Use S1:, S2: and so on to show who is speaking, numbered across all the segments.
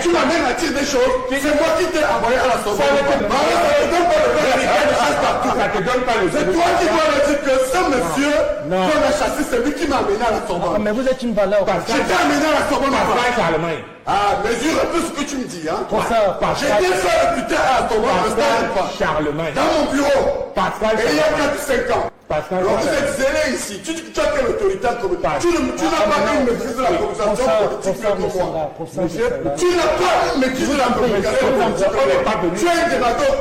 S1: Tu m'amènes à dire des choses. C'est moi qui t'ai envoyé à la Sorbonne. Ça ne te donne pas le c'est toi qui dois me dire que ce monsieur qu'on a chassé, c'est lui qui m'a amené à la Sorbonne.
S2: Mais vous êtes une valeur.
S1: Je t'ai amené à la Sorbonne. Ah, mesure un peu ce que tu me dis, hein. J'ai été fait réputer à la Sorbonne,
S3: Charlemagne.
S1: dans mon bureau.
S3: Pascal.
S1: Et il y a 4-5 ans.
S3: Pascal.
S1: Alors vous êtes zélé ici. Tu as quelle autorité en commun? Tu n'as pas une maîtrise de la communication politique comme moi. Tu n'as pas une maîtrise de la communication politique. Tu es un démagogue.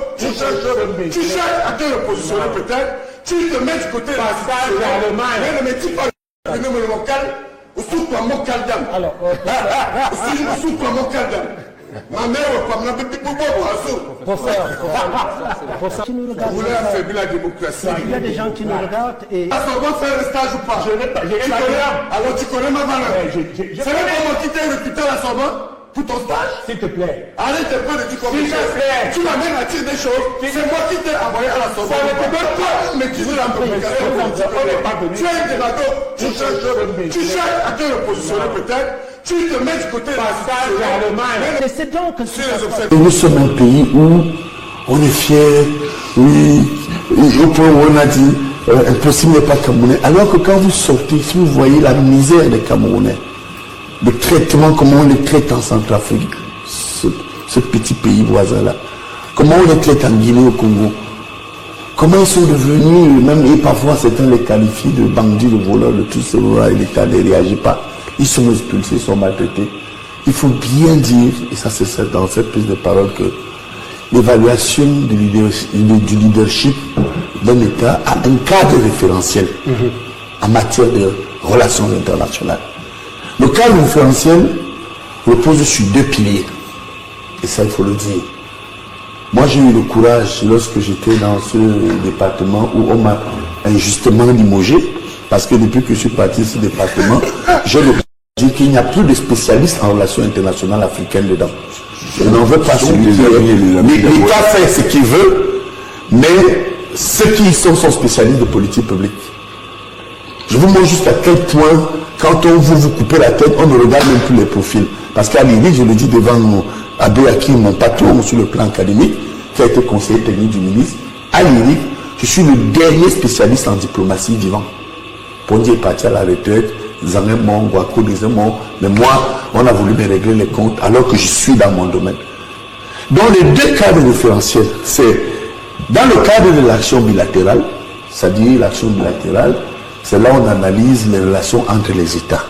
S1: Tu cherches à te repositionner peut-être. Tu te mets du côté de la situation. Mais ne me dis pas le phénomène local. Usuku wa mokaldam.
S2: Alors,
S1: usuku wa mokaldam. Ma mère va pas me dire
S2: pour ça, qui nous regarde.
S1: Vous voulez affaiblir la démocratie.
S2: Il y a des gens qui nous regardent et.
S1: Ah, ça va faire un stage ou pas? Je n'ai pas. Alors tu connais ma valeur. C'est même moi qui t'ai recruté à la Sorbonne pour ton stage.
S3: S'il te plaît.
S1: Arrête un peu de dire comme ça. Tu m'amènes à dire des choses. C'est moi qui t'ai envoyé à la Sorbonne. Ça ne te donne pas maîtriser la communication. Tu es un démagogue. Tu cherches à te repositionner peut-être. Tu te mets du côté de la
S2: c'est donc que
S4: nous sommes un pays où on est fier, oui, au point où on a dit impossible n'est pas Camerounais. Alors que quand vous sortez, si vous voyez la misère des Camerounais, le traitement, comment on les traite en Centrafrique, ce petit pays voisin-là, comment on les traite en Guinée, au Congo, comment ils sont devenus, même et parfois certains les qualifient de bandits, de voleurs, de tout cela, et l'État ne réagit pas. Ils sont expulsés, ils sont maltraités. Il faut bien dire, et ça c'est dans cette prise de parole, que l'évaluation du leadership d'un État a un cadre référentiel en matière de relations internationales. Le cadre référentiel repose sur 2 piliers. Et ça, il faut le dire. Moi, j'ai eu le courage, lorsque j'étais dans ce département où on m'a injustement limogé, parce que depuis que je suis parti de ce département, j'ai le dire qu'il n'y a plus de spécialistes en relations internationales africaines dedans. Je n'en veux pas celui qui est. L'État fait ce qu'il veut, mais ceux qui y sont spécialistes de politique publique. Je vous montre juste à quel point, quand on vous couper la tête, on ne regarde même plus les profils. Parce qu'à l'IRIC, je le dis devant Abé Hakim, mon patron sur le plan académique, qui a été conseiller technique du ministre, à l'IRIC, je suis le dernier spécialiste en diplomatie vivant. Pondy est parti à la retraite, Zanemon, Guaco, mais moi, on a voulu me régler les comptes alors que je suis dans mon domaine. Donc les 2 cadres référentiels, c'est dans le cadre de l'action bilatérale, c'est-à-dire l'action bilatérale, c'est là où on analyse les relations entre les États.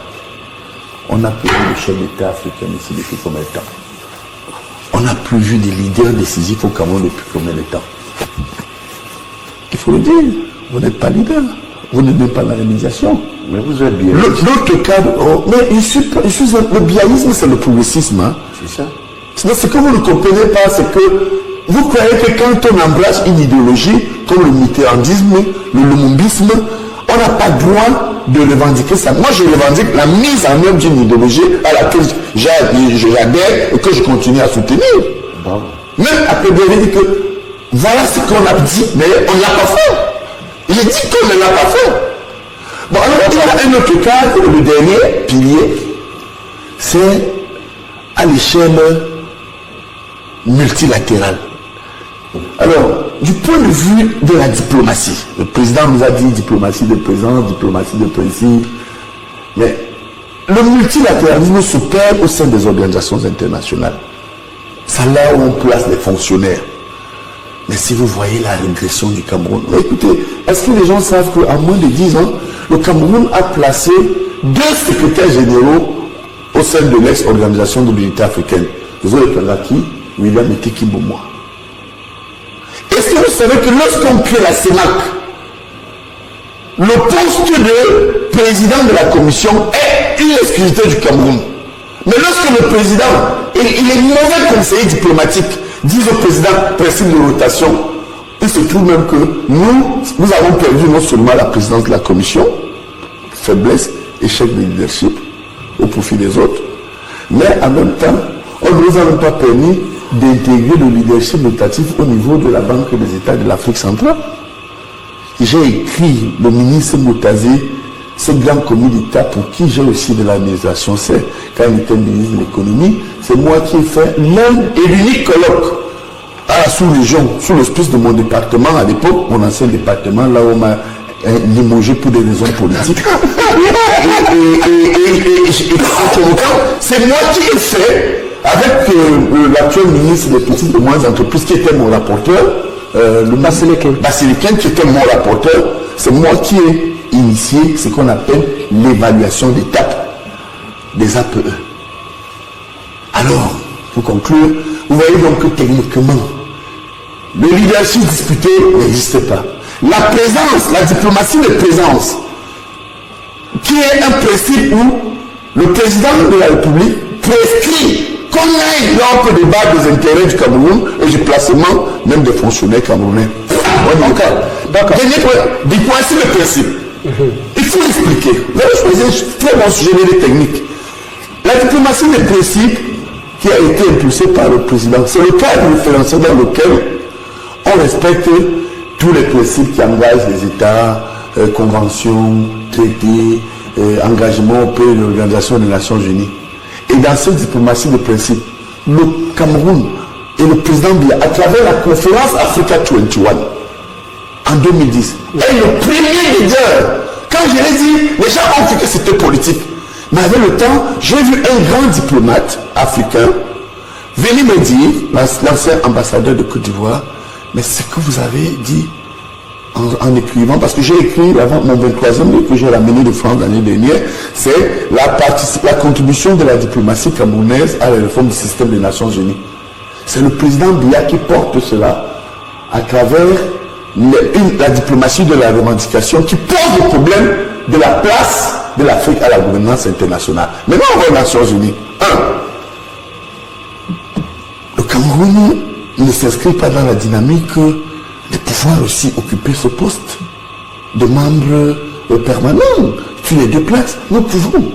S4: On n'a plus vu le chef d'État africain ici depuis combien de temps? On n'a plus vu des leaders décisifs au Cameroun depuis combien de temps? Il faut le dire, vous n'êtes pas leader. Vous n'aimez pas la réalisation.
S5: Mais vous êtes bien.
S4: L'autre cadre, mais le biaïsme, c'est le progressisme. Hein.
S5: C'est ça.
S4: Ce que vous ne comprenez pas, c'est que vous croyez que quand on embrasse une idéologie, comme le mitterrandisme, le lumumbisme, on n'a pas le droit de revendiquer ça. Moi, je revendique la mise en œuvre d'une idéologie à laquelle j'adhère et que je continue à soutenir.
S5: Bon.
S4: Même après, vous avez dit que voilà ce qu'on a dit, mais on ne l'a pas fait. Il dit qu'on ne l'a pas fait. Bon, alors, il y a un autre cas, le dernier pilier, c'est à l'échelle multilatérale. Alors, du point de vue de la diplomatie, le président nous a dit diplomatie de présence, diplomatie de principe, mais le multilatéralisme s'opère au sein des organisations internationales. C'est là où on place les fonctionnaires. Mais si vous voyez la régression du Cameroun, écoutez, est-ce que les gens savent qu'en moins de 10 ans, le Cameroun a placé 2 secrétaires généraux au sein de l'ex-organisation de l'unité africaine, Zoé Kangaki, William Eteki Bomoa. Est-ce que vous savez que lorsqu'on crée la CEMAC, le poste de président de la commission est une exclusivité du Cameroun. Mais lorsque le président, il est mauvais conseiller diplomatique, disent au président, principe de rotation, il se trouve même que nous avons perdu non seulement la présidence de la commission, faiblesse, échec de leadership au profit des autres, mais en même temps, on ne nous a même pas permis d'intégrer le leadership notatif au niveau de la Banque des États de l'Afrique centrale. J'ai écrit le ministre Moutazé ce grand commis d'État pour qui j'ai aussi de l'administration, c'est quand il était ministre de l'économie, c'est moi qui ai fait l'un et l'unique colloque à la sous-région, sous l'hospice de mon département, à l'époque, mon ancien département, là où on m'a limogé pour des raisons politiques. C'est moi qui ai fait, avec l'actuel ministre des petites et moyennes entreprises, qui était mon rapporteur, le Bassiliken, qui était mon rapporteur, c'est moi qui ai initié ce qu'on appelle l'évaluation d'étape des APE. Alors, pour conclure, vous voyez donc que techniquement, le leadership disputé n'existe pas. La présence, la diplomatie de présence, qui est un principe où le président de la République prescrit qu'on aille lors que débat des intérêts du Cameroun et du placement même des fonctionnaires camerounais. D'accord. Diplomatie de principe. Il faut l'expliquer. Vous avez choisi un très bon sujet de technique. La diplomatie de principe qui a été impulsée par le président, c'est le cadre référentiel dans lequel on respecte tous les principes qui engagent les États, conventions, traités, engagements auprès de l'Organisation des Nations Unies. Et dans cette diplomatie de principe, le Cameroun et le président Biya, à travers la conférence Africa 21 en 2010, est le premier leader. Quand je l'ai dit, les gens ont cru que c'était politique. Mais avec le temps, j'ai vu un grand diplomate africain venir me dire, l'ancien ambassadeur de Côte d'Ivoire, mais ce que vous avez dit en écrivant, parce que j'ai écrit avant mon 23e livre que j'ai ramené de France l'année dernière, c'est la contribution de la diplomatie camerounaise à la réforme du système des Nations Unies. C'est le président Biya qui porte cela à travers la diplomatie de la revendication qui pose le problème de la place de l'Afrique à la gouvernance internationale. Maintenant, on va aux Nations Unies. Le Cameroun ne s'inscrit pas dans la dynamique de pouvoir aussi occuper ce poste de membre permanent sur les deux places. Nous pouvons.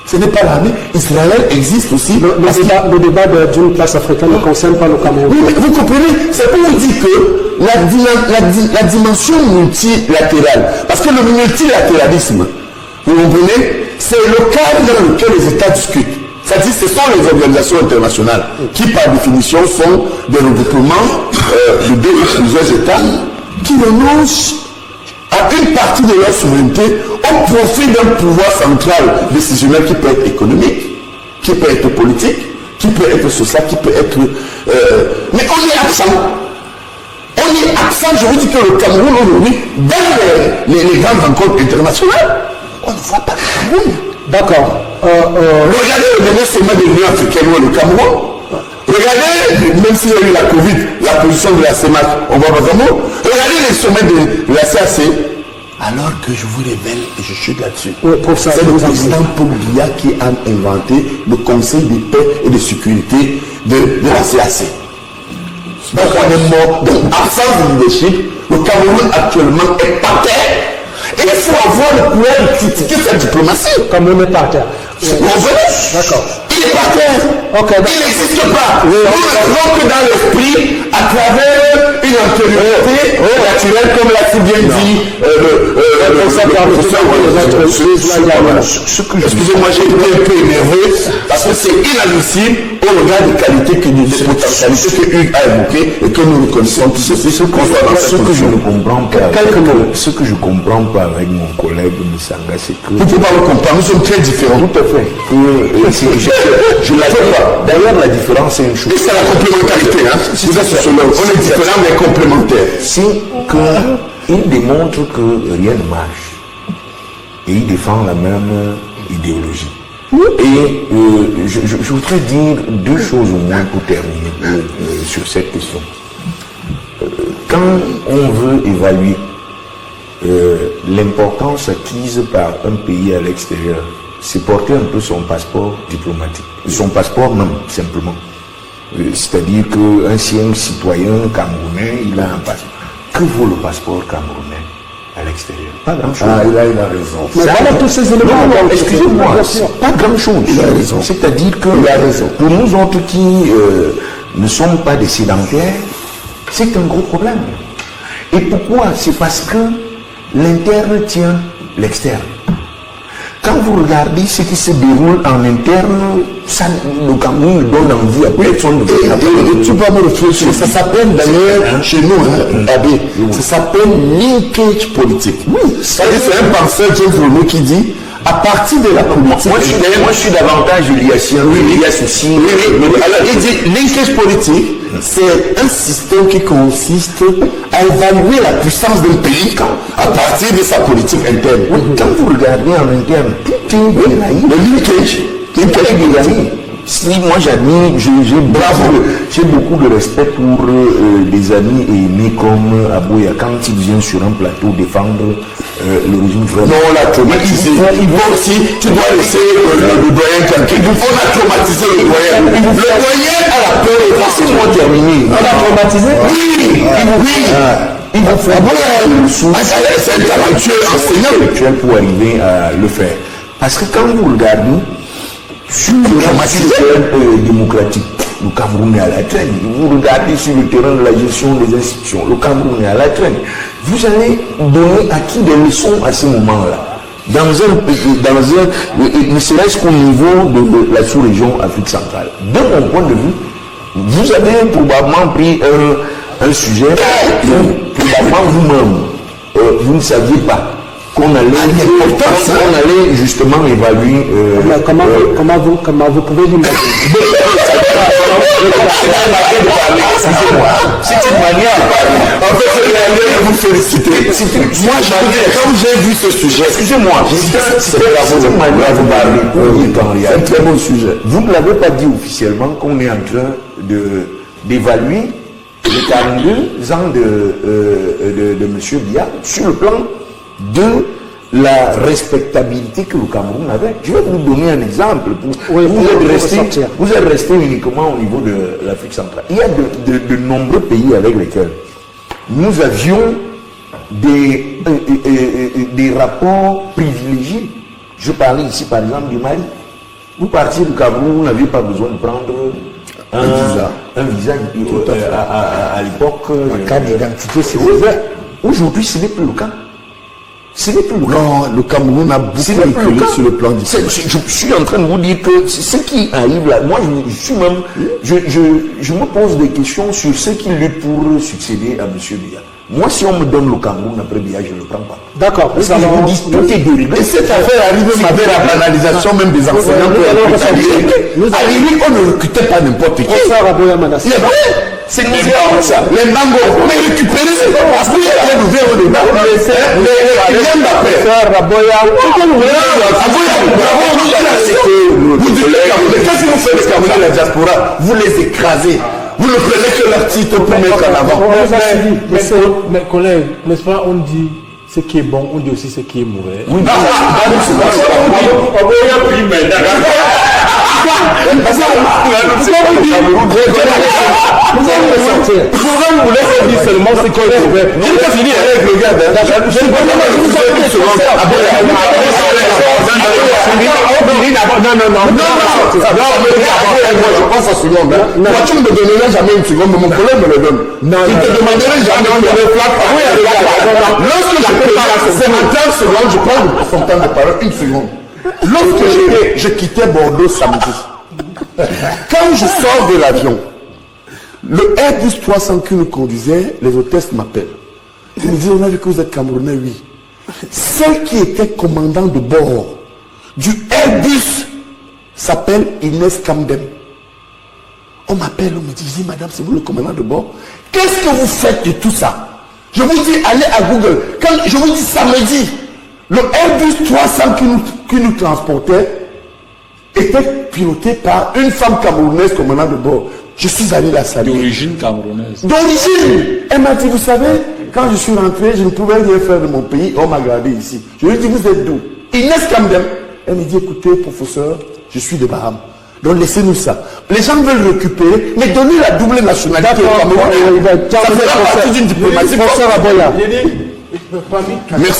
S4: Ce n'est pas l'armée. Israël existe aussi.
S2: Le débat d'une place africaine ne concerne pas le Cameroun.
S4: Oui, mais vous comprenez, c'est pour vous dire que la dimension multilatérale, parce que le multilatéralisme, vous comprenez, c'est le cadre dans lequel les États discutent. C'est-à-dire que ce sont les organisations internationales qui, par définition, sont des regroupements de deux ou plusieurs États qui renoncent à une partie de leur souveraineté au profit d'un pouvoir central décisionnel qui peut être économique, qui peut être politique, qui peut être social, qui peut être... mais on est absent. On est absent, je vous dis que le Cameroun aujourd'hui, dans les grandes rencontres internationales, on ne voit pas le Cameroun.
S2: D'accord.
S4: Regardez le dernier sommet de l'Union africaine ou le Cameroun. Regardez, même s'il y a eu la Covid, la position de la CEMAC, on voit pas Cameroun. Regardez les sommets de la CAC. Alors que je vous révèle, et je chute là-dessus, c'est le président Paul Biya qui a inventé le Conseil de paix et de sécurité de la CAC. Donc on est mort. Donc, absence de leadership, le Cameroun actuellement est par terre. Et il faut avoir le pouvoir de critiquer cette diplomatie.
S2: Comme on est par terre.
S4: D'accord. Il est par terre.
S2: Okay,
S4: il n'existe pas. Nous ne sommes que dans l'esprit à travers une antériorité naturelle, comme l'a si bien dit excusez-moi, j'ai été un peu énervé parce que c'est inadmissible au regard des qualités que des potentialités que Hugues a évoquées et que nous reconnaissons tous. C'est ce que je ne comprends pas.
S3: Ce que je comprends pas avec mon collègue Misanga, c'est que...
S4: Vous ne pouvez pas le comprendre, nous sommes très différents.
S3: Tout à fait. Je ne la sais pas. D'ailleurs, la différence, c'est une chose.
S4: Et c'est la complémentarité. On est différents mais complémentaires.
S3: C'est qu'il démontre que rien ne marche. Et il défend la même idéologie. Et je voudrais dire deux choses au moins pour terminer sur cette question. Quand on veut évaluer l'importance acquise par un pays à l'extérieur, c'est porter un peu son passeport diplomatique, son passeport même, simplement. C'est-à-dire qu'un citoyen camerounais, il a un passeport. Que vaut le passeport camerounais à l'extérieur? Pas grand-chose.
S4: Ah, il a raison.
S2: Mais voilà tous ces éléments.
S3: Non, excusez-moi, pas grand-chose.
S4: Il a raison.
S3: C'est-à-dire que pour nous autres qui ne sommes pas des sédentaires, c'est un gros problème. Et pourquoi? C'est parce que l'interne tient l'externe. Quand vous regardez ce qui se déroule en interne, ça, le Cameroun donne envie à personne.
S4: Tu peux me réfléchir. Ça s'appelle d'ailleurs chez nous, Abbé, ça s'appelle linkage politique. Oui. C'est-à-dire, c'est un penseur, James Renaud, qui dit à partir de la politique.
S3: Moi, je suis davantage Eliassien. Oui, Elias aussi.
S4: Alors, il dit linkage politique, c'est un système qui consiste à évaluer la puissance d'un pays à partir de sa politique interne.
S3: Oui, quand vous regardez en interne, tout est déraillé.
S4: Le linkage.
S3: Tout est déraillé. Si moi j'admire, j'ai beaucoup de respect pour des amis aimés comme Abouya quand il vient sur un plateau défendre le régime frère.
S4: Non, on l'a traumatisé. Il faut aussi, tu dois laisser le doyen quelqu'un. On a traumatisé le doyen. Le doyen a la peur.
S3: Laissez-moi terminer.
S2: On l'a traumatisé?
S4: Oui. Il va faire c'est un talentueux enseignant
S3: pour arriver à le faire. Parce que quand vous regardez sur le terrain démocratique, le Cameroun est à la traîne. Vous regardez sur le terrain de la gestion des institutions, le Cameroun est à la traîne. Vous allez donner à qui des leçons à ce moment-là? Ne serait-ce qu'au niveau de la sous-région Afrique centrale. De mon point de vue, vous avez probablement pris un sujet où probablement vous-même, vous ne saviez pas qu'on allait justement évaluer.
S2: Comment vous pouvez l'imaginer?
S3: C'est une manière.
S4: En fait, je vous féliciter. Moi, quand j'ai vu ce sujet, excusez-moi, c'est une manière de parler.
S3: C'est un très bon sujet. Vous ne l'avez pas dit officiellement qu'on est en train d'évaluer les 42 ans de M. Biya sur le plan de la respectabilité que le Cameroun avait. Je vais vous donner un exemple. Vous êtes resté uniquement au niveau de l'Afrique centrale. Il y a de nombreux pays avec lesquels nous avions des rapports privilégiés. Je parlais ici par exemple du Mali. Vous partiez du Cameroun, vous n'aviez pas besoin de prendre un visa à l'époque.
S2: Un cas d'identité, c'est
S3: Aujourd'hui, ce n'est plus le cas. Ce n'est plus le cas.
S4: Non, le Cameroun a beaucoup reculé sur le plan du
S3: Je suis en train de vous dire que ce qui arrive là, moi je me pose des questions sur ce qui lui pourrait succéder à M. Biya. Moi, si on me donne le Cameroun après Biya, je ne le prends pas.
S2: D'accord.
S3: Parce que je vous dis, tout est dérivé.
S4: Et cette affaire arrive même avec la banalisation même des enseignants. À Limite, on ne recrutait pas n'importe qui. C'est misérable ça. Les mangos, mais récupérer, c'est pas parce qu'il y a un nouvel au débat. Vous dites les qu'est-ce que vous faites les Camerounais de la diaspora? Vous les écrasez. Vous ne prenez que leur titre pour mettre en avant.
S5: Mais collègues, n'est-ce pas, on dit ce qui est bon, on dit aussi ce qui est mauvais.
S3: Oui,
S5: Vous laissez dire seulement ce qui est mauvais. Je vais finir avec le gars.
S4: Je pense à seconde. Moi, tu ne me donnerais jamais une seconde, mais mon collègue me le donne. Il te demanderait jamais de me flatter. Lorsque je prépare, c'est en 15 secondes, je prends son temps de parole, une seconde. Lorsque je quittais Bordeaux samedi, quand je sors de l'avion, le Airbus 300 qui nous conduisait, les hôtesses m'appellent. Ils me disent, on a vu que vous êtes Camerounais, oui. Celle qui était commandant de bord du Airbus s'appelle Inès Kamdem. On m'appelle, on me dit, madame, c'est vous le commandant de bord? Qu'est-ce que vous faites de tout ça? Je vous dis, allez à Google. Quand je vous dis samedi, le Airbus 300 qui nous transportait était piloté par une femme camerounaise commandant de bord. Je suis allé la saluer.
S5: D'origine camerounaise.
S4: D'origine. Elle m'a dit, vous savez, quand je suis rentré, je ne pouvais rien faire de mon pays. On m'a gardé ici. Je lui ai dit, vous êtes d'où? Inès Kamdem. Elle me dit, écoutez, professeur, je suis de Bahamas. Donc laissez-nous ça. Les gens veulent récupérer, mais donnez la double nationalité au Cameroun. Ça fait partie d'une diplomatie. Merci.